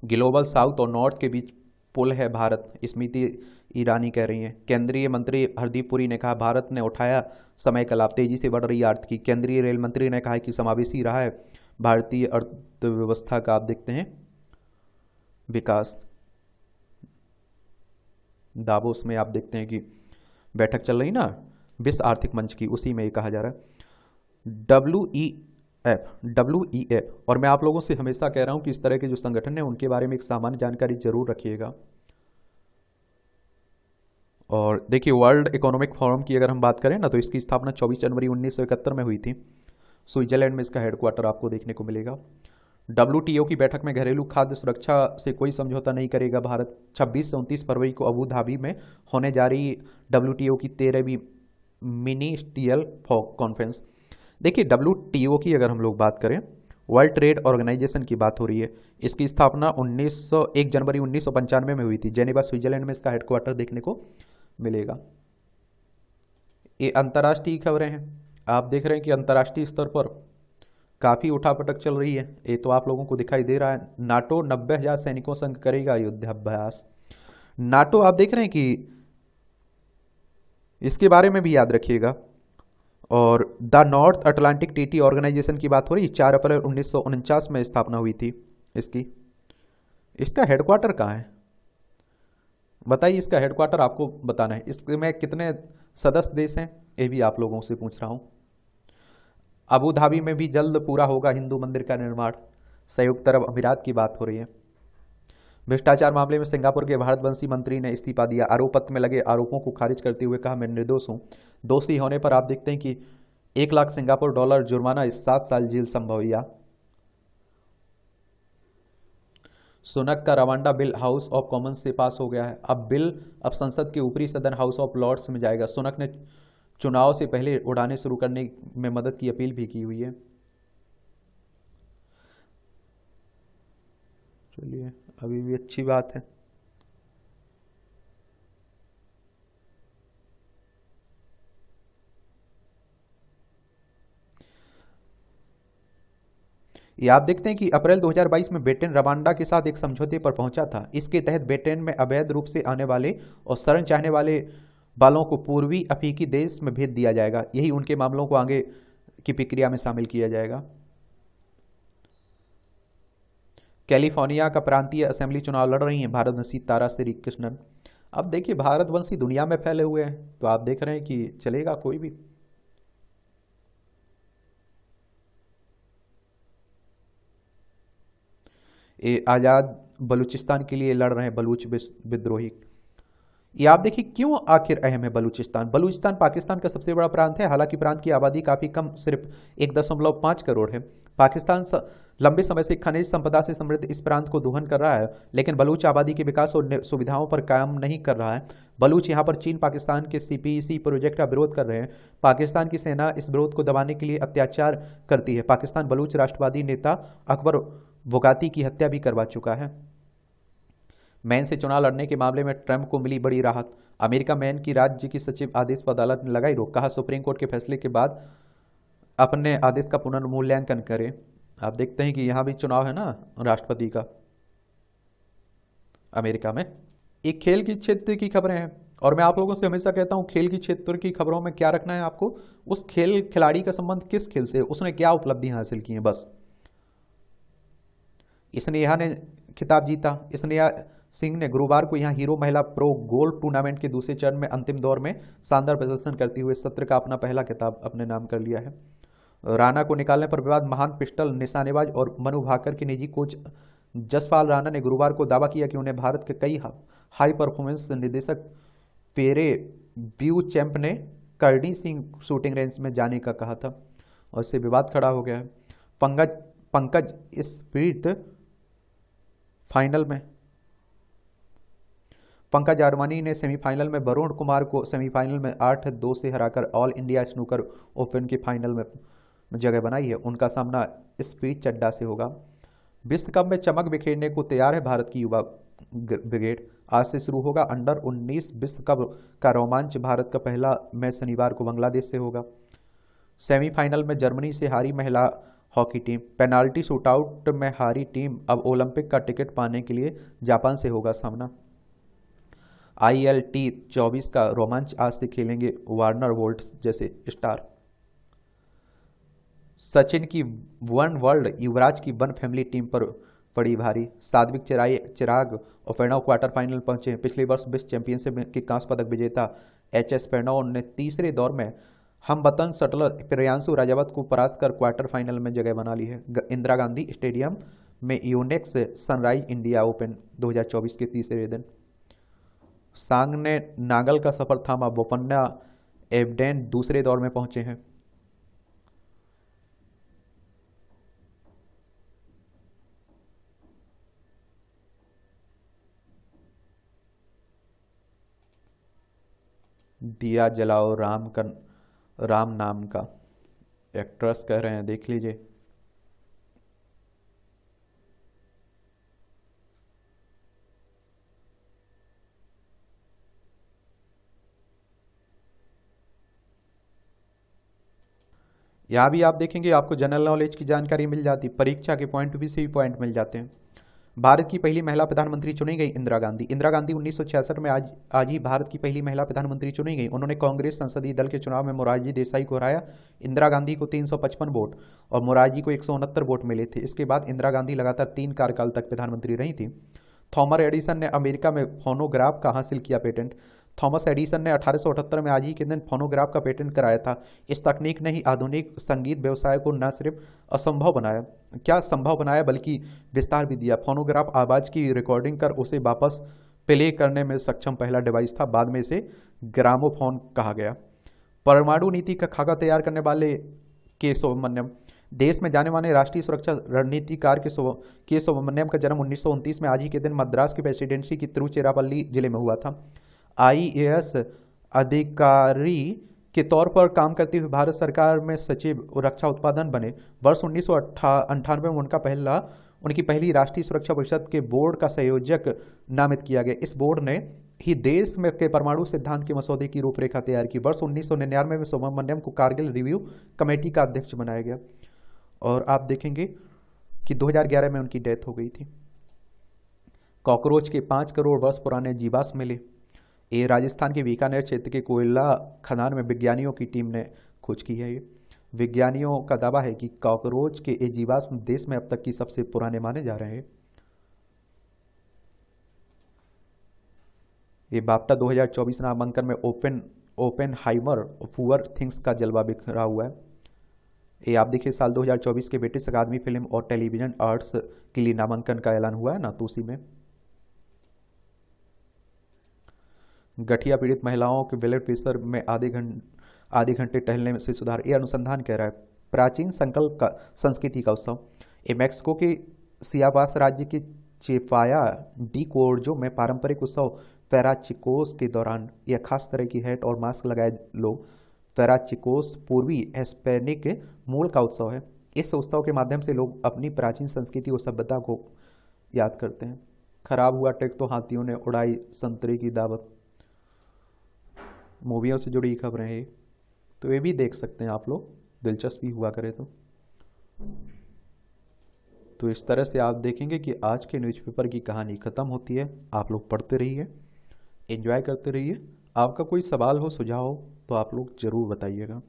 ग्लोबल साउथ और नॉर्थ के बीच पुल है भारत, स्मृति ईरानी कह रही हैं। केंद्रीय मंत्री हरदीप पुरी ने कहा भारत ने उठाया समय का लाभ, तेजी से बढ़ रही आर्थिकी। केंद्रीय रेल मंत्री ने कहा कि समावेशी रहा है भारतीय अर्थव्यवस्था का, आप देखते हैं विकास। दावोस में आप देखते हैं कि बैठक चल रही ना विश्व आर्थिक मंच की, उसी में ये कहा जा रहा है WEF। और मैं आप लोगों से हमेशा कह रहा हूं कि इस तरह के जो संगठन है उनके बारे में एक सामान्य जानकारी जरूर रखिएगा। और देखिए वर्ल्ड इकोनॉमिक फोरम की अगर हम बात करें ना तो इसकी स्थापना 24 जनवरी 1971 में हुई थी। स्विट्जरलैंड में इसका हेडक्वार्टर आपको देखने को मिलेगा। WTO की बैठक में घरेलू खाद्य सुरक्षा से कोई समझौता नहीं करेगा भारत। 26 से 29 फरवरी को अबू धाबी में होने जा रही WTO की 13वीं मिनिस्ट्रियल कॉन्फ्रेंस। देखिए, WTO की अगर हम लोग बात करें, वर्ल्ड ट्रेड ऑर्गेनाइजेशन की बात हो रही है। इसकी स्थापना 1 जनवरी 1995 में हुई थी। जेनेवा स्विट्जरलैंड में इसका हेडक्वार्टर देखने को मिलेगा। ये अंतर्राष्ट्रीय खबरें हैं। आप देख रहे हैं कि अंतर्राष्ट्रीय स्तर पर काफ़ी उठापटक चल रही है। ये तो आप लोगों को दिखाई दे रहा है। नाटो 90,000 सैनिकों संग करेगा युद्धाभ्यास। नाटो आप देख रहे हैं कि इसके बारे में भी याद रखिएगा। और the North Atlantic Treaty Organisation की बात हो रही है। 4 अप्रैल 1949 में स्थापना हुई थी इसकी। इसका हेडक्वार्टर कहाँ है बताइए? इसका हेडक्वार्टर आपको बताना है। इसमें कितने सदस्य देश हैं ये भी आप लोगों से पूछ रहा हूँ। अबू धाबी में भी जल्द पूरा होगा हिंदू मंदिर का निर्माण। संयुक्त अरब अमीरात की बात हो रही है। भ्रष्टाचार मामले में सिंगापुर के भारतवंशी मंत्री ने इस्तीफा दिया। आरोप पत्र में लगे आरोपों को खारिज करते हुए कहा, मैं निर्दोष हूं। दोषी होने पर आप देखते हैं कि 1 लाख सिंगापुर डॉलर जुर्माना, 7 साल जेल संभविया। सुनक का Rwanda bill house of Commons से पास हो गया है। अब संसद के ऊपरी सदन हाउस ऑफ लॉर्ड्स में जाएगा। सुनक ने चुनाव से पहले उड़ानें शुरू करने में मदद की अपील भी की हुई है। चलिए, अभी भी अच्छी बात है। ये आप देखते हैं कि अप्रैल 2022 में ब्रिटेन रवांडा के साथ एक समझौते पर पहुंचा था। इसके तहत ब्रिटेन में अवैध रूप से आने वाले और शरण चाहने वालों को पूर्वी अफ्रीकी देश में भेज दिया जाएगा। यही उनके मामलों को आगे की प्रक्रिया में शामिल किया जाएगा। कैलिफोर्निया का प्रांतीय असेंबली चुनाव लड़ रही हैं भारतवंशी तारा श्रीकृष्णन। अब देखिए, भारतवंशी दुनिया में फैले हुए हैं, तो आप देख रहे हैं कि चलेगा कोई भी। ये आज़ाद बलूचिस्तान के लिए लड़ रहे हैं बलूच विद्रोही। ये आप देखिए क्यों आखिर अहम है बलूचिस्तान। बलूचिस्तान पाकिस्तान का सबसे बड़ा प्रांत है। हालांकि प्रांत की आबादी काफ़ी कम, सिर्फ 1.5 करोड़ है। पाकिस्तान लंबे समय से खनिज संपदा से समृद्ध इस प्रांत को दोहन कर रहा है, लेकिन बलूच आबादी के विकास और सुविधाओं पर काम नहीं कर रहा है। बलूच यहाँ पर चीन पाकिस्तान के CPEC प्रोजेक्ट का विरोध कर रहे हैं। पाकिस्तान की सेना इस विरोध को दबाने के लिए अत्याचार करती है। पाकिस्तान बलूच राष्ट्रवादी नेता अकबर वोगाती की हत्या भी करवा चुका है। मैन से चुनाव लड़ने के मामले में ट्रंप को मिली बड़ी राहत। अमेरिका मैन की राज्य की सचिव आदेश पर अदालत ने लगाई रोक। कहा, सुप्रीम कोर्ट के फैसले के बाद अपने आदेश का पुनर्मूल्यांकन करें। आप देखते हैं कि यहाँ भी चुनाव है ना राष्ट्रपति का अमेरिका में। एक खेल की क्षेत्र की खबरें हैं, और मैं आप लोगों से हमेशा कहता हूँ खेल की क्षेत्र की खबरों में क्या रखना है आपको, उस खिलाड़ी का संबंध किस खेल से, उसने क्या उपलब्धियां हासिल की हैं, बस। स्नेहा ने खिताब जीता। स्नेहा सिंह ने गुरुवार को यहां हीरो महिला प्रो गोल्फ टूर्नामेंट के दूसरे चरण में अंतिम दौर में शानदार प्रदर्शन करते हुए सत्र का अपना पहला खिताब अपने नाम कर लिया है। राणा को निकालने पर विवाद। महान पिस्टल निशानेबाज और मनु भाकर के निजी कोच जसपाल राणा ने गुरुवार को दावा किया कि उन्हें भारत के कई हाई परफॉर्मेंस निर्देशक फेरे ब्यूचैम्प ने करणी सिंह शूटिंग रेंज में जाने का कहा था, और इससे विवाद खड़ा हो गया है। पंकज स्प्रीट फाइनल में पंकज आडवाणी ने सेमीफाइनल में वरुण कुमार को सेमीफाइनल में 8-2 से हराकर ऑल इंडिया स्नूकर ओपन के फाइनल में जगह बनाई है। उनका सामना स्पीड चड्डा से होगा। विश्व कप में चमक बिखेरने को तैयार है भारत की युवा ब्रिगेड। आज से शुरू होगा अंडर-19 विश्व कप का रोमांच। भारत का पहला मैच शनिवार को बांग्लादेश से होगा। सेमीफाइनल में जर्मनी से हारी महिला हॉकी टीम। पेनाल्टी शूटआउट में हारी टीम अब ओलंपिक का टिकट पाने के लिए जापान से होगा सामना। ILT24 का रोमांच आज से खेलेंगे वार्नर वोल्ट जैसे स्टार। सचिन की वन वर्ल्ड युवराज की वन फैमिली टीम पर पड़ी भारी। सात्विक चिराग और प्रणव क्वार्टर फाइनल पहुंचे। पिछले वर्ष विश्व चैंपियनशिप के कांस्य पदक विजेता HS प्रणव ने तीसरे दौर में हमवतन शटलर प्रियांशु राजावत को परास्त कर क्वार्टर फाइनल में जगह बना ली है। इंदिरा गांधी स्टेडियम में यूनेक्स सनराइज इंडिया ओपन 2024 के तीसरे दिन सांग ने नागल का सफर थामा। बोपन्ना एबडेन दूसरे दौर में पहुंचे हैं। दिया जलाओ राम का, राम नाम का एक्ट्रेस कह रहे हैं, देख लीजिए। यहाँ भी आप देखेंगे आपको जनरल नॉलेज की जानकारी मिल जाती, परीक्षा के पॉइंट भी से भी पॉइंट मिल जाते हैं। भारत की पहली महिला प्रधानमंत्री चुनी गई इंदिरा गांधी। इंदिरा गांधी 1966 में आज ही भारत की पहली महिला प्रधानमंत्री चुनी गई। उन्होंने कांग्रेस संसदीय दल के चुनाव में मोरारजी देसाई को हराया। इंदिरा गांधी को 355 वोट और मोरारजी को 169 वोट मिले थे। इसके बाद इंदिरा गांधी लगातार 3 कार्यकाल तक प्रधानमंत्री रही थी। थॉमस एडिसन ने अमेरिका में फोनोग्राफ का हासिल किया पेटेंट। थॉमस एडिसन ने 1878 में आज ही के दिन फोनोग्राफ का पेटेंट कराया था। इस तकनीक ने ही आधुनिक संगीत व्यवसाय को न सिर्फ असंभव बनाया, क्या संभव बनाया, बल्कि विस्तार भी दिया। फोनोग्राफ आवाज की रिकॉर्डिंग कर उसे वापस प्ले करने में सक्षम पहला डिवाइस था। बाद में इसे ग्रामोफोन कहा गया। परमाणु नीति का खाका तैयार करने वाले के सुब्रमण्यम। देश में जाने माने राष्ट्रीय सुरक्षा रणनीतिकार के सुब्रमण्यम का जन्म 1929 में आज ही के दिन मद्रास की प्रेसिडेंसी की तिरुचिरापल्ली जिले में हुआ था। आईएएस अधिकारी के तौर पर काम करते हुए भारत सरकार में सचिव रक्षा उत्पादन बने। वर्ष 1998 में उनकी पहली राष्ट्रीय सुरक्षा परिषद के बोर्ड का संयोजक नामित किया गया। इस बोर्ड ने ही देश में के परमाणु सिद्धांत के मसौदे की रूपरेखा तैयार की। वर्ष 1999 में सुब्रमण्यम को कारगिल रिव्यू कमेटी का अध्यक्ष बनाया गया। और आप देखेंगे कि 2011 में उनकी डेथ हो गई थी। कॉकरोच के 5 करोड़ वर्ष पुराने जीवाश्म मिले। ये राजस्थान के बीकानेर क्षेत्र के कोयला खदान में विज्ञानियों की टीम ने खोज की है। ये विज्ञानियों का दावा है कि कॉकरोच के ये जीवाश्म देश में अब तक की सबसे पुराने माने जा रहे हैं। ये बाप्टा 2024 नामांकन में ओपेनहाइमर पुअर थिंग्स का जलवा बिखरा हुआ है। ये आप देखिए साल 2024 के ब्रिटिश अकादमी फिल्म और टेलीविजन आर्ट्स के लिए नामांकन का ऐलान हुआ है ना, तो उसी में गठिया पीड़ित महिलाओं के ब्लड प्रेशर में आधे घंटे टहलने से सुधार, ये अनुसंधान कह रहा है। प्राचीन संकल्प का संस्कृति का उत्सव। ये मैक्सिको के सियाबास राज्य के चेपाया डी कोर्जो में पारंपरिक उत्सव फेराचिकोस के दौरान यह खास तरह की हैट और मास्क लगाए लोग। फेराचिकोस पूर्वी हिस्पैनिक मूल का उत्सव है। इस उत्सव के माध्यम से लोग अपनी प्राचीन संस्कृति और सभ्यता को याद करते हैं। खराब हुआ टेक तो हाथियों ने उड़ाई संतरे की दावत। मूवियों से जुड़ी खबरें हैं, तो ये भी देख सकते हैं आप लोग, दिलचस्पी हुआ करे तो इस तरह से आप देखेंगे कि आज के न्यूज़पेपर की कहानी ख़त्म होती है। आप लोग पढ़ते रहिए, एंजॉय करते रहिए। आपका कोई सवाल हो, सुझाव हो तो आप लोग ज़रूर बताइएगा।